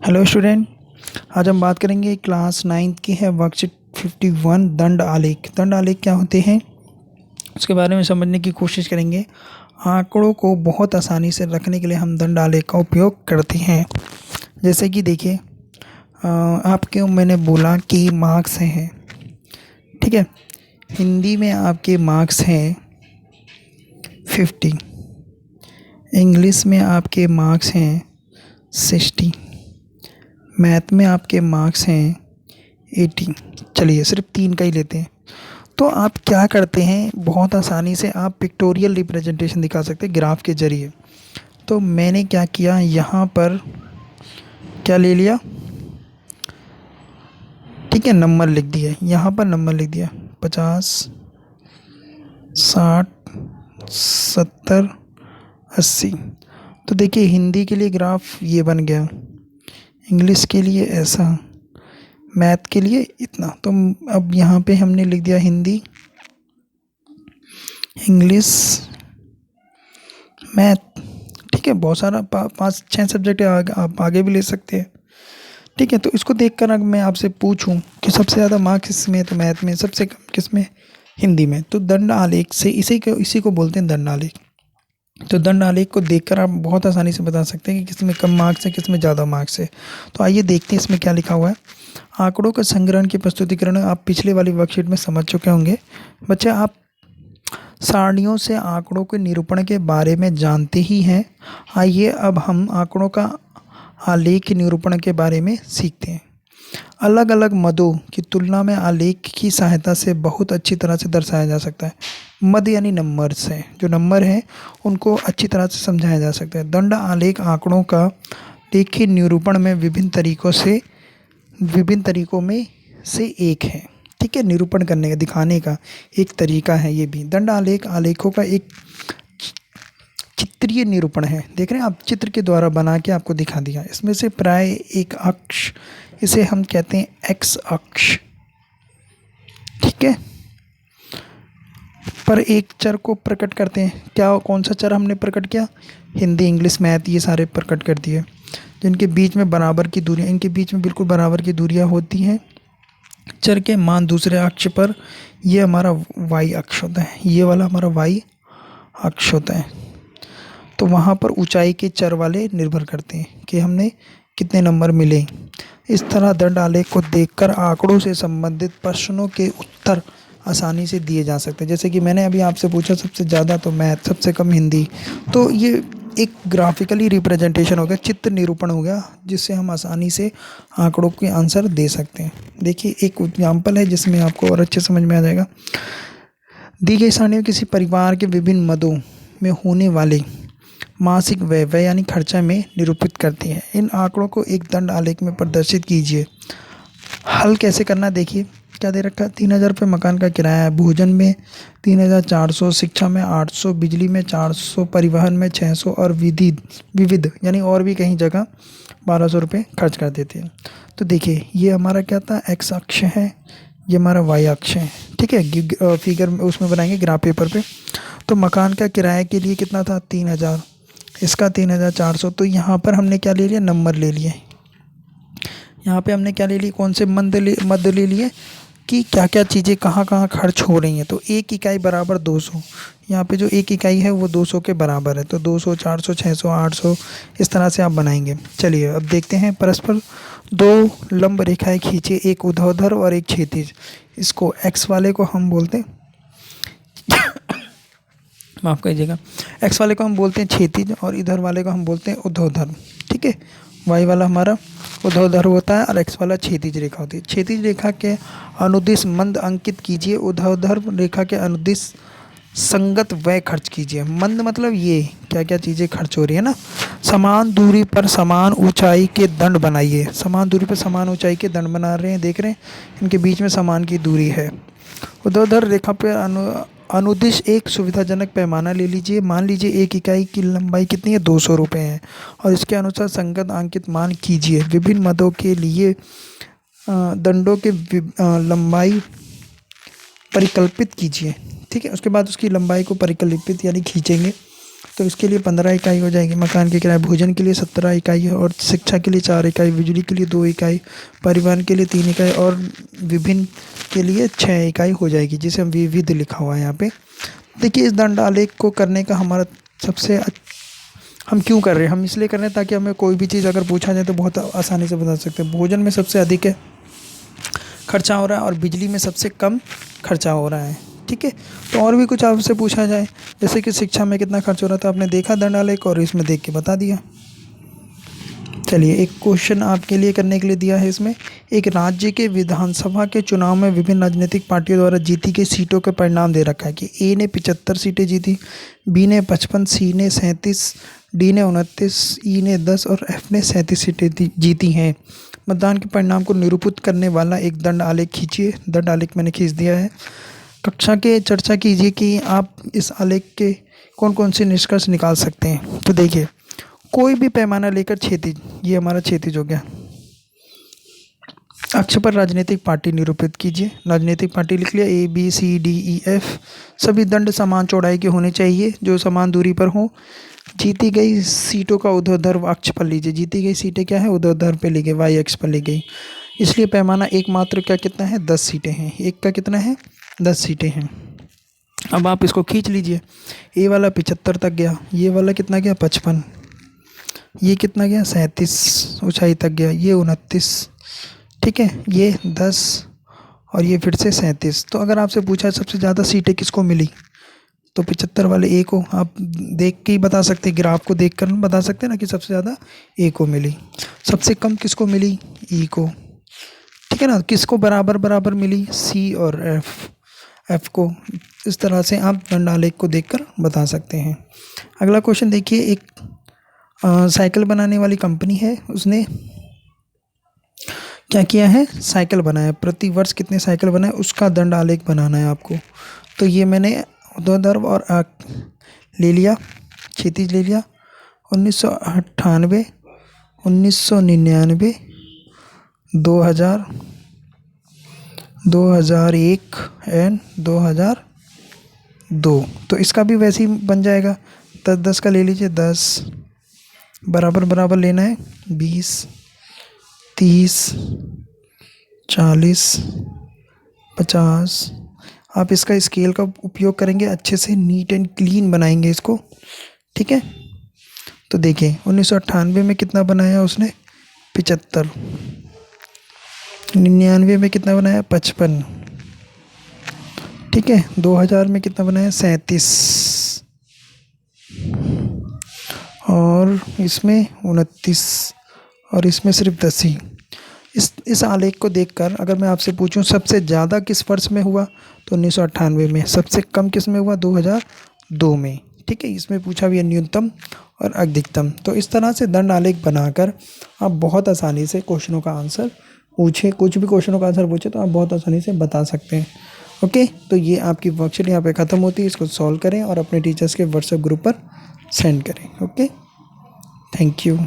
Hello student. आज हम बात करेंगे क्लास नाइन्थ की है वर्कशीट 51 दंड आलेख। दंड आलेख क्या होते हैं उसके बारे में समझने की कोशिश करेंगे। आंकड़ों को बहुत आसानी से रखने के लिए हम दंड आलेख का उपयोग करते हैं। जैसे कि देखिए, आपके मैंने बोला कि मार्क्स हैं, ठीक है। हिंदी में आपके मार्क्स हैं 50, इंग्लिश में आपके मार्क्स हैं 60, मैथ में आपके मार्क्स हैं 80। चलिए सिर्फ 3 का ही लेते हैं। तो आप क्या करते हैं, बहुत आसानी से आप पिक्टोरियल रिप्रेजेंटेशन दिखा सकते हैं ग्राफ के ज़रिए। तो मैंने क्या किया, यहाँ पर क्या ले लिया, ठीक है, नंबर लिख दिया। यहाँ पर नंबर लिख दिया 50, 60, 70, 80। तो देखिए हिंदी के लिए ग्राफ ये बन गया, इंग्लिश के लिए ऐसा, मैथ के लिए इतना। तो अब यहाँ पे हमने लिख दिया हिंदी, इंग्लिश, मैथ, ठीक है। बहुत सारा 5-6 सब्जेक्ट आप आगे भी ले सकते हैं, ठीक है। तो इसको देखकर अगर मैं आपसे पूछूं कि सबसे ज़्यादा मार्क्स किसमें, तो मैथ में, सबसे कम किसमें, हिंदी में। तो दंड आलेख से इसी को बोलते हैं दंड आलेख। तो दंड आलेख को देखकर आप बहुत आसानी से बता सकते हैं कि किसमें कम मार्क्स है, किसमें ज़्यादा मार्क्स है। तो आइए देखते हैं इसमें क्या लिखा हुआ है। आंकड़ों का संग्रहण की प्रस्तुतिकरण आप पिछले वाली वर्कशीट में समझ चुके होंगे। बच्चे आप सारणियों से आंकड़ों के निरूपण के बारे में जानते ही हैं। आइए अब हम आंकड़ों का आलेख निरूपण के बारे में सीखते हैं। अलग अलग मदों की तुलना में आलेख की सहायता से बहुत अच्छी तरह से दर्शाया जा सकता है। मद यानी नंबर्स हैं, जो नंबर हैं उनको अच्छी तरह से समझाया जा सकता है। दंड आलेख आंकड़ों का लेखी निरूपण में विभिन्न तरीकों में से एक है, ठीक है। निरूपण करने का, दिखाने का एक तरीका है ये भी। दंड आलेख आलेखों का एक चित्रीय निरूपण है। देख रहे हैं आप, चित्र के द्वारा बना के आपको दिखा दिया। इसमें से प्राय एक अक्ष, इसे हम कहते हैं एक्स अक्ष, ठीक है, पर एक चर को प्रकट करते हैं। क्या, कौन सा चर हमने प्रकट किया, हिंदी, इंग्लिश, मैथ, ये सारे प्रकट कर दिए। जिनके बीच में बराबर की दूरियां, इनके बीच में बिल्कुल बराबर की दूरियां होती हैं। चर के मान दूसरे अक्ष पर, ये हमारा वाई अक्ष होता है, ये वाला हमारा वाई अक्ष होता है। तो वहाँ पर ऊंचाई के चर वाले निर्भर करते हैं कि हमने कितने नंबर मिले। इस तरह दंड आलेख को देखकर आंकड़ों से संबंधित प्रश्नों के उत्तर आसानी से दिए जा सकते हैं। जैसे कि मैंने अभी आपसे पूछा सबसे ज़्यादा तो मैथ, सबसे कम हिंदी। तो ये एक ग्राफिकली रिप्रेजेंटेशन हो गया, चित्र निरूपण हो गया, जिससे हम आसानी से आंकड़ों के आंसर दे सकते हैं। देखिए एक एग्जाम्पल है जिसमें आपको और अच्छे समझ में आ जाएगा। दी गई सारणी किसी परिवार के विभिन्न मदों में होने वाले मासिक व्यय यानी खर्चा में निरूपित करती है। इन आंकड़ों को एक दंड आलेख में प्रदर्शित कीजिए। हल कैसे करना, देखिए क्या दे रखा है। 3,000 रुपये मकान का किराया है, भोजन में 3,400, शिक्षा में 800, बिजली में 400, परिवहन में 600 और विविध यानी और भी कहीं जगह 1,200 रुपये खर्च कर देते हैं। तो देखिए ये हमारा क्या था, एक्स अक्ष है, ये हमारा वाई अक्ष है, ठीक है। फिगर उसमें बनाएंगे ग्राफ पेपर पे। तो मकान का किराया के लिए कितना था, 3,000, इसका 3,400। तो यहाँ पर हमने क्या ले लिया, नंबर ले लिए। यहाँ पे हमने क्या ले लिए, कौन से मद ले लिए कि क्या क्या चीज़ें कहाँ कहाँ खर्च हो रही हैं। तो 1 इकाई बराबर 200, यहाँ पे जो 1 इकाई है वो 200 के बराबर है। तो 200, 400, 600, 800, इस तरह से आप बनाएंगे। चलिए अब देखते हैं। परस्पर 2 लंब रेखाएं खींचिए, एक ऊर्ध्वाधर और एक क्षैतिज। इसको एक्स वाले को हम बोलते हैं माफ़ कीजिएगा, एक्स वाले को हम बोलते हैं क्षैतिज और इधर वाले को हम बोलते हैं ऊर्ध्वाधर, ठीक है। वाई वाला हमारा ऊर्ध्वाधर होता है और एक्स वाला क्षैतिज रेखा होती है। क्षैतिज रेखा के अनुदिश मंद अंकित कीजिए, ऊर्ध्वाधर रेखा के अनुदिश संगत व्यय खर्च कीजिए। मंद मतलब ये क्या क्या चीज़ें खर्च हो रही है ना। समान दूरी पर समान ऊंचाई के दंड बनाइए। समान दूरी पर समान ऊंचाई के दंड बना रहे हैं, देख रहे हैं, इनके बीच में समान की दूरी है। ऊर्ध्वाधर रेखा पर अनुदिश एक सुविधाजनक पैमाना ले लीजिए। मान लीजिए 1 इकाई की लंबाई कितनी है, 200 रुपये है, और इसके अनुसार संगत अंकित मान कीजिए। विभिन्न मदों के लिए दंडों के लंबाई परिकल्पित कीजिए, ठीक है। उसके बाद उसकी लंबाई को परिकल्पित यानी खींचेंगे। तो इसके लिए 15 इकाई हो जाएगी। मकान के किराए भोजन के लिए 17 इकाई है, और शिक्षा के लिए 4 इकाई, बिजली के लिए 2 इकाई, परिवहन के लिए 3 इकाई, और विभिन्न के लिए 6 इकाई हो जाएगी, जिसे हम विविध लिखा हुआ है यहाँ पे। देखिए, इस दंड आलेख को करने का हमारा हम क्यों कर रहे हैं? हम इसलिए कर रहे हैं ताकि हमें कोई भी चीज़ अगर पूछा जाए तो बहुत आसानी से बता सकते हैं। भोजन में सबसे अधिक है खर्चा हो रहा है, और बिजली में सबसे कम खर्चा हो रहा है। ठीक है, तो और भी कुछ आपसे पूछा जाए, जैसे कि शिक्षा में कितना खर्च हो रहा था, आपने देखा दंड आलेख और इसमें देख के बता दिया। चलिए, एक क्वेश्चन आपके लिए करने के लिए दिया है इसमें। एक राज्य के विधानसभा के चुनाव में विभिन्न राजनीतिक पार्टियों द्वारा जीती गई सीटों के परिणाम दे रखा है कि ए ने 75 सीटें जीती, बी ने 55, सी ने 37, डी ने 29, ई ने 10 और एफ ने 37 सीटें जीती हैं। मतदान के परिणाम को निरूपित करने वाला एक दंड आलेख खींचिए। दंड आलेख मैंने खींच दिया है। कक्षा के चर्चा कीजिए कि आप इस आलेख के कौन कौन से निष्कर्ष निकाल सकते हैं। तो देखिए, कोई भी पैमाना लेकर क्षैतिज, ये हमारा क्षैतिज हो गया। अक्ष पर राजनीतिक पार्टी निरूपित कीजिए। राजनीतिक पार्टी लिख लिया, A B C D E F. सभी दंड समान चौड़ाई के होने चाहिए, जो समान दूरी पर हो। जीती गई सीटों का ऊर्ध्वाधर अक्ष पर लीजिए। जीती गई सीटें क्या है? ऊर्ध्वाधर पे ली गई, वाई अक्ष पर ली गई। इसलिए पैमाना एकमात्र का कितना है? 10 सीटें हैं। एक का कितना है? 10 सीटें हैं। अब आप इसको खींच लीजिए। ए वाला 75 तक गया, ये वाला कितना गया? 55, ये कितना गया? 37 ऊंचाई तक गया, ये 29, ठीक है, ये 10 और ये फिर से 37। तो अगर आपसे पूछा सबसे ज़्यादा सीटें किसको मिली, तो 75 वाले ए को। आप देख के ही बता सकते, ग्राफ को देख कर बता सकते ना कि सबसे ज़्यादा ए को मिली। सबसे कम किसको मिली? ई को। ठीक है ना। किसको बराबर बराबर मिली? सी और एफ को। इस तरह से आप दंड आलेख को देखकर बता सकते हैं। अगला क्वेश्चन देखिए, एक साइकिल बनाने वाली कंपनी है, उसने क्या किया है? साइकिल बनाया। प्रति वर्ष कितने साइकिल बनाए, उसका दंड आलेख बनाना है आपको। तो ये मैंने ऊर्ध्वाधर और ले लिया, क्षैतिज ले लिया। 1998, 1999, 2000, 2001 एंड 2002। तो इसका भी वैसे ही बन जाएगा। 10-10 का ले लीजिए, 10 बराबर बराबर लेना है, 20, 30, 40, 50। आप इसका स्केल का उपयोग करेंगे, अच्छे से नीट एंड क्लीन बनाएंगे इसको। ठीक है, तो देखिए 1998 में कितना बनाया उसने? 75। 99 में कितना बनाया? 55। ठीक है, 2000 में कितना बनाया? 37, और इसमें 29, और इसमें सिर्फ 10 ही। इस आलेख को देखकर अगर मैं आपसे पूछूं सबसे ज़्यादा किस वर्ष में हुआ, तो 1998 में। सबसे कम किस में हुआ? 2002 में। ठीक है, इसमें पूछा भी है न्यूनतम और अधिकतम। तो इस तरह से दंड आलेख बनाकर आप बहुत आसानी से क्वेश्चनों का आंसर पूछे, कुछ भी क्वेश्चनों का आंसर पूछे तो आप बहुत आसानी से बता सकते हैं। ओके, तो ये आपकी वर्कशीट यहाँ पे ख़त्म होती है। इसको सॉल्व करें और अपने टीचर्स के व्हाट्सएप ग्रुप पर सेंड करें। Okay, thank you.